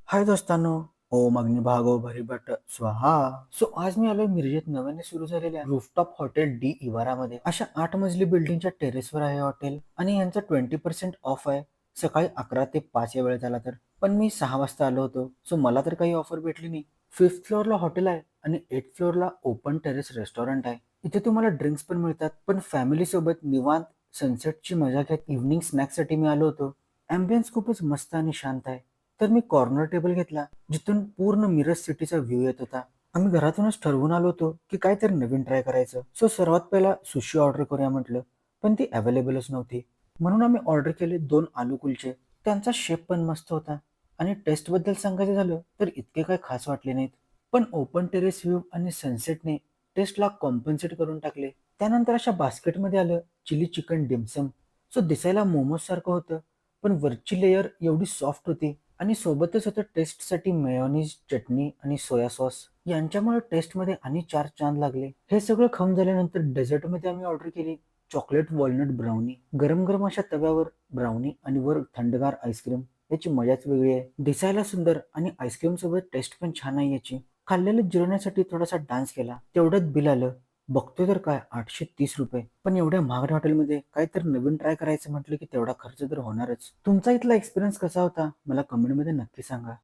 हाय दोस्तांनो. ओम अग्निभागो भरीभट स्वाहा. आज मी आलोय मिरजेत नव्याने सुरू झालेल्या रूफटॉप हॉटेल डी इवारामध्ये. अशा 8 मजली बिल्डिंगच्या टेरेसवर आहे हॉटेल आणि यांचा 20% ऑफ आहे सकाळी 11 ते 5 या वेळेत आला तर. पण मी 6 वाजता आलो होतो, सो मला तर काही ऑफर भेटली नाही. 5th फ्लोअरला हॉटेल आहे आणि 8th फ्लोअरला ओपन टेरेस रेस्टॉरंट आहे. इथे तुम्हाला ड्रिंक्स पण मिळतात, पण फॅमिली सोबत निवांत सनसेटची मजा घेत इव्हनिंग स्नॅक्ससाठी मी आलो होतो. ॲम्बियन्स खूपच मस्त आणि शांत आहे. तर मी कॉर्नर टेबल घेतला, जिथून पूर्ण मिरज सिटीचा व्ह्यू येत होता. आम्ही घरातूनच ठरवून आलो होतो की काहीतरी नवीन ट्राय करायचं. सो सर्वात पहिला सुशी ऑर्डर करूया म्हटलं, पण ती अवेलेबलच नव्हती. म्हणून आम्ही ऑर्डर केले 2 आलू कुलचे. त्यांचा शेप पण मस्त होता आणि टेस्टबद्दल सांगायचं झालं तर इतके काही खास वाटले नाहीत. पण ओपन टेरेस व्ह्यू आणि सनसेटने टेस्टला कॉम्पन्सेट करून टाकले. त्यानंतर अशा बास्केटमध्ये आलं चिली चिकन डिमसम. सो दिसायला मोमोज सारखं होतं, पण वरची लेयर एवढी सॉफ्ट होती आणि सोबतच होतं टेस्टसाठी मेयोनीज, चटणी आणि सोया सॉस. यांच्यामुळे टेस्टमध्ये आणि 4 चांद लागले. हे सगळं खाऊन झाल्यानंतर डेझर्टमध्ये आम्ही ऑर्डर केली चॉकलेट वॉलनट ब्राउनी. गरम गरम अशा तव्यावर ब्राउनी आणि वर थंडगार आईस्क्रीम. याची मजाच वेगळी आहे. दिसायला सुंदर आणि आईस्क्रीम सोबत टेस्ट पण छान आहे याची. खाल्लेलं जिरवण्यासाठी थोडासा डान्स केला, तेवढ्यात बिल आलं. बघतोय तर काय ₹830. पण एवढ्या महागड्या हॉटेलमध्ये काहीतरी नवीन ट्राय करायचं म्हटलं की तेवढा खर्च तर होणारच. तुमचा इथला एक्सपिरियन्स कसा होता मला कमेंटमध्ये नक्की सांगा.